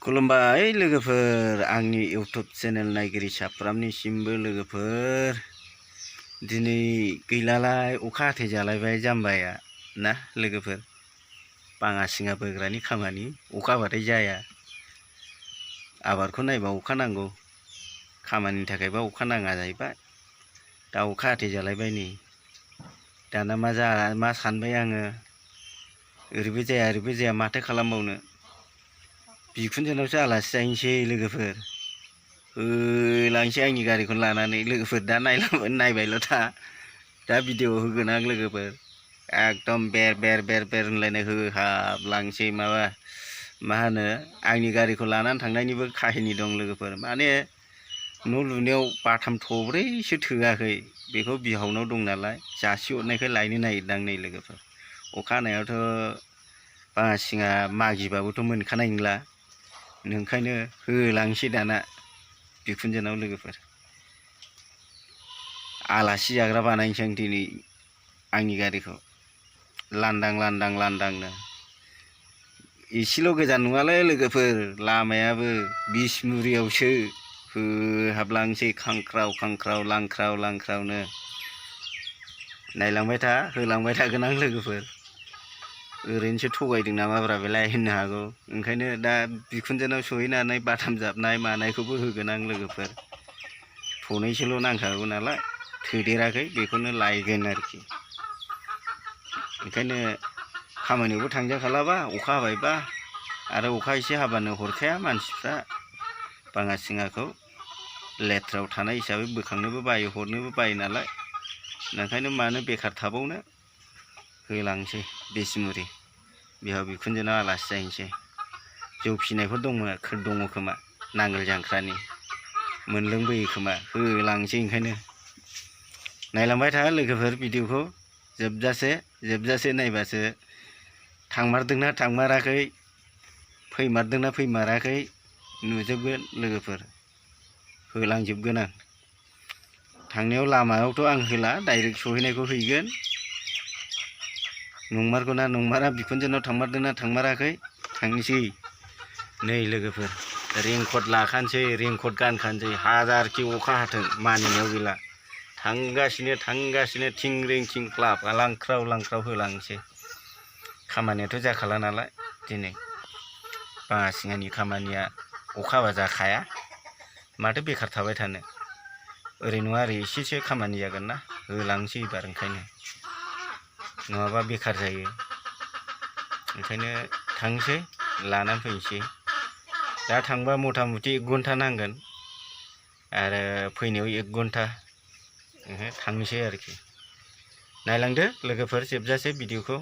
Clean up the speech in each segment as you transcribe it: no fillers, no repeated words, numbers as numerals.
खुलुमबाय लोगोफोर आंनि इउट्यूब चेनेल नायगिरि साफ्रामनिसिमबो लोगोफोर दिनै गैलालाय अखा हाथे जालायबाय जाम्बाया ना लोगोफोर बाङा सिङा बोग्रानि खामानि अखा हाबाथाय जाया आबादखौ नायबा अखा नांगौ खामानिनि थाखायबा अखा नाङा जाहैबाय दा अखा हाथे जालायबाय नै दाना मा सानबाय आङो ओरैबो जाया माथो खालामबावनो बिखुनजोनावसो आलासि जाहैनोसै लोगोफोर होलांसै आंनि गारिखौ लानानै लोगोफोर दा नायबायल' दा भिडिअ होगोन आं लोगोफोर एकदम बेर होनलायनाय होहाबलांसै मा होनो आंनि गारिखौ लानानै थांनायनिबो काहिनि दं लोगोफोर माने न' लुनायाव बाथाम थब्रैसो थोआखै बेखौ बिहावनाव दं नालाय जासिहरनायखाय लायनो नागिरदां नै लोगोफोर अखा हानायावथ' बाङा सिङा मागिबाबोथ' मोनखानाय नंला ओंखायनो होलांसै दाना बिखुनजोनाव लोगोफोर आलासि जाग्रा बानायनोसै आं दिनै आंनि गारिखौ लांदांनो एसेल' गोजान नङालै लोगोफोर लामायाबो बिसमुरियावसो होहाबलांसै खांख्राव लांख्रावनो नायलांबाय था होलांबाय थागोन आं लोगोफोर ओरैनोसो थगायदों नामाब्रा बेलाय होननो हागौ ओंखायनो दा बिखुनजोनाव सहैनानै बाथाम जाबनाय मानायखौबो होगोन आं लोगोफोर थनैसोल' नांखागौ नालाय थोदेराखै बेखौनो लायगोन आरोखि ओंखायनो खामानियावबो थांजाखालाबा अखा हाबायबा आरो अखा एसे हाबानो हरखाया मानसिफ्रा बाङा सिङाखौ लेथ्रायाव थानाय हिसाबै बोखांनोबो बायो हरनोबो बायो नालाय ओंखायनो मानो बेखार थाबावनो होलांसै बिसमुरि बिहाव बिखुनजोनाव आलासि जाहैनोसै जौ फिनायफोर दङ खोमा नांगोल जांख्रानि मोनलोंबोयो खोमा होलांसै ओंखायनो नायलांबाय था लोगोफोर भिडिअखौ जोबजासे नायबासो थांमारदोंना थांमाराखै फैमारदोंना फैमाराखै नुजोबगोन लोगोफोर होलांजोबगोन आं थांनायाव लामायावथ' आं होला डाइरेक्ट सहैनायखौ हैगोन नंमारगौना नंमारा बिखुनजोनाव थांमारदोंना थांमाराखै थांनोसै नै लोगोफोर रेनकट लाखानोसै रेनकट गानखानोसै हाजारखि अखा हाथों मानिनायाव गैला थांगासिनो थिंरिं थिंख्लाब लांख्राव होलांसै खामानियाथ' जाखाला नालाय दिनै बाङा सिङानि खामानिया अखा हाबा जाखाया माथो बेखार थाबाय थानो ओरै नङा ओरै एसेसो खामानि जागोन ना होलांसै एबार ओंखायनो नङाबा बेखार जायो ओंखायनो थांसै लानानै फैनोसै दा थांबा मथा मथि 1 घन्टा नांगोन आरो फैनायाव 1 घन्टा थांनोसै आरोखि नायलांदो लोगोफोर जोबजासे भिडिअखौ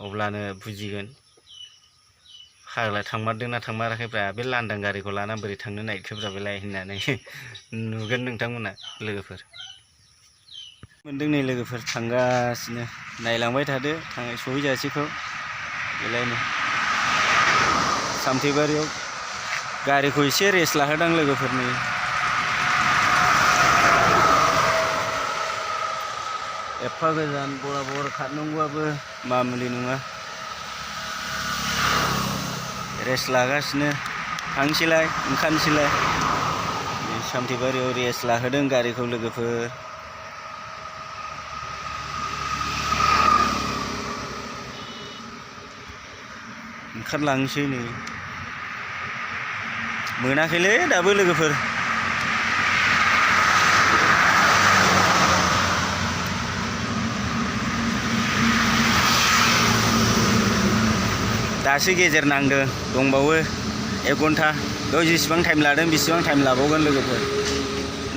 अब्लानो बुजिगोन फाग्ला थांमारदोंना थांमाराखैब्रा बे लांदां गारिखौ लानानै बोरै थांनो नागिरखोब्रा बेलाय होननानै नुगोन नोंथांमोना लोगोफोर मोनदों नै लोगोफोर थांगासिनो नायलांबाय थादो सहैजासेखौ बेलायनो सामथाइबारियाव गारिखौ एसे रेस्ट लाहोदां लोगोफोरनि एफा गोजान बराबर खारनांगौआबो मामुलि नङा रेस्ट लागासिनो थांसैलाय ओंखारनोसैलाय सामथाइबारियाव रेस्ट लाहोदों गारिखौ लोगोफोर ओंखारलांसै नै मोनाखैलै दाबो लोगोफोर दासो गेजेर नांदों दंबावो 1 घन्टा बेयाव जेसेबां टाइम लादों बेसेबां टाइम लाबावगोन लोगोफोर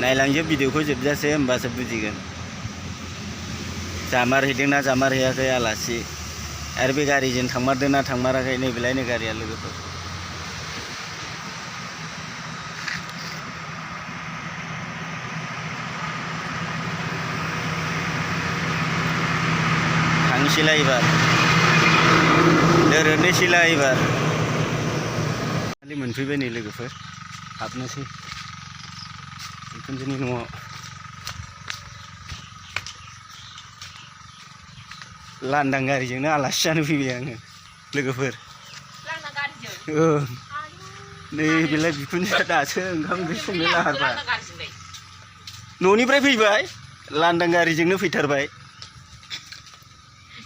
नायलांजोब भिडिअखौ जोबजासे होमबासो बुजिगोन जामारहैदोंना जामारहैयाखै आलासि आरो बे गारिजों थांमारदोंना थांमाराखै नैबेलायनो गारिया लोगोफोर थांसैलाय एबार दोरोदनोसैलाय एबार खालि मोनफैबाय नै लोगोफोर हाबनोसै बिखुनजोनि न'आव लांदां गारिजोंनो आलासि जानो फैबाय आङो लोगोफोर नै बेलाय बिखुनजोआ दासो ओंखाम ओंख्रि संनो लाहारबाय न'निफ्राय फैबाय लांदां गारिजोंनो फैथारबाय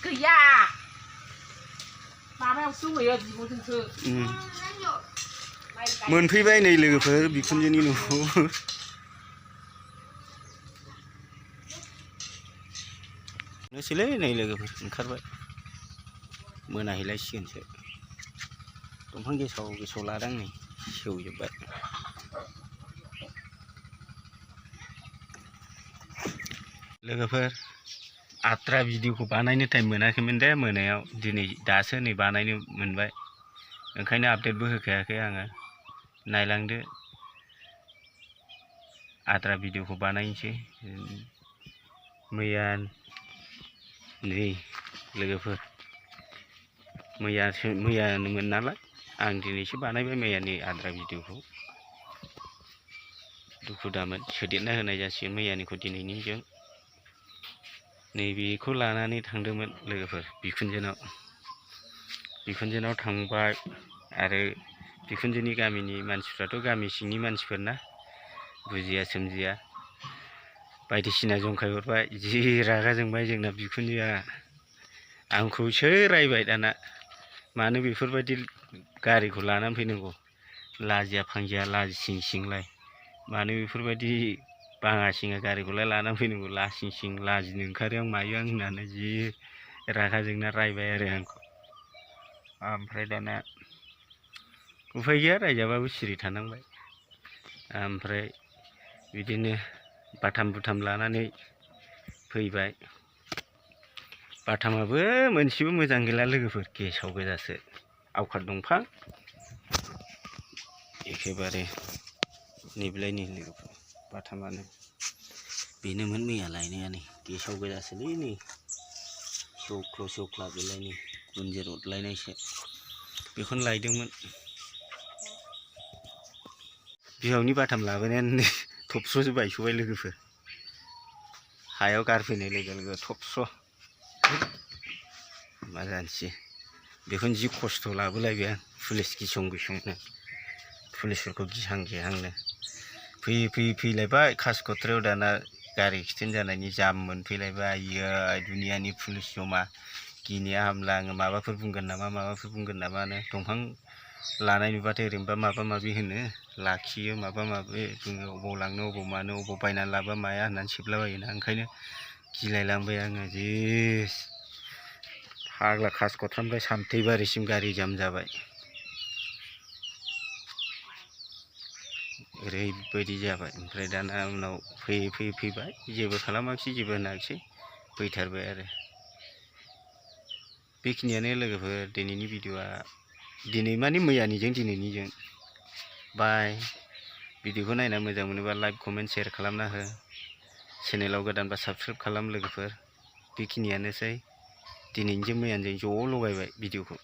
गैया माबायावसो दंहैयो बिब'जोंसो मोनफैबाय नै लोगोफोर बिखुनजोनि न'आव नोसैलै नै लोगोफोर ओंखारबाय मोनाहैलायसिगोनसो दंफां गेसाव लादां नै सेवजोब्बाय लोगोफोर आद्रा भिडिअखौ बानायनो टाइम मोनाखैमोन दे मोनायाव दिनै दासो नै बानायनो मोनबाय ओंखायनो आपडेटबो होखायाखै आङो नायलांदो आद्रा भिडिअखौ बानायनोसै मैया नै लोगोफोर मैयानोमोन नालाय आं दिनैसो बानायबाय मैयानि आद्रा भिडिअखौ दुखु दामोन सोदेरना होनाय जासिगोन मैयानिखौ दिनैनिजों नैबेखौ लानानै थांदोंमोन लोगोफोर बिखुनजोनाव थांबाय आरो बिखुनजोनि गामिनि मानसिफ्राथ' गामि सिंनि मानसिफोर ना बुजिया सोमजिया बायदिसिना जंखाय हरबाय जि रागा जोंबाय जोंना बिखुनजोआ आंखौसो रायबाय दाना मानो बेफोरबायदि गारिखौ लानानै फैनांगौ लाजिया फांजिया लाजिसिं सिंलाय मानो बेफोरबायदि बाङा सिङा गारिखौलाय लानानै फैनांगौ लासिं सिं लाजिनो ओंखारो आं मायो आं होननानै जि रागा जोंना रायबाय आरो आंखौ ओमफ्राय दाना उफाय गैया रायजाबाबो सिरि थानांबाय ओमफ्राय बिदिनो बाथाम बुथाम लानानै फैबाय बाथामाबो मोनसेबो मोजां गैला लोगोफोर गेसाव गोजासो आवखार दंफां एखेबारे नैबेलाय नै लोगोफोर बाथामानो बेनोमोन मैया लायनाया नै गेसाव गोजासोलै नै सेवख्ल' बेलाय नै गुनजेर अरलायनायसो बेखौनो लायदोंमोन बिहावनि बाथाम लाबोनायानो थबस्र'सो बायस'बाय लोगोफोर हायाव गारफैनाय लोगो लोगो थबस्र' मा जानोसै बेखौनो जि खस्थ' लाबोलायबाय आं पुलिस गिसंनो पुलिसफोरखौ गिहां गिहांनो फैयै फैलायबाय कासिक'त्रायाव दाना गारि एक्सिडेन्ट जानायनि जाम मोनफैलायबाय आयै दुनियानि पुलिस जमा गिनाया हामला आङो माबाफोर बुंगोन नामानो दंफां लानाय नुबाथाय ओरैनोबा माबा माबि होनो लाखियो माबा माबि बुङो अबाव लांनो अबाव मानो अबाव बायनानै लाबोआ माया होननानै सिबलाबायोना ओंखायनो गिलायलांबाय आङो जि फाग्ला कासिक'त्रानिफ्राय सामथाइबारिसिम गारि जाम जाबाय ओरैबायदि जाबाय ओमफ्राय दाना उनाव फैबाय जेबो खालामाखिसै जेबो होनाखिसै फैथारबाय आरो बेखिनियानो लोगोफोर दिनैनि भिडिअआ दिनै माने मैयानिजों दिनैनिजों बाय भिडिअखौ नायना मोजां मोनोबा लाइक कमेन्ट शेयार खालामना हो चेनेलाव गोदानबा साबस्क्राइब खालाम लोगोफोर बेखिनियानोसै दिनैनिजों मैयानिजों ज' लगायबाय भिडिअखौ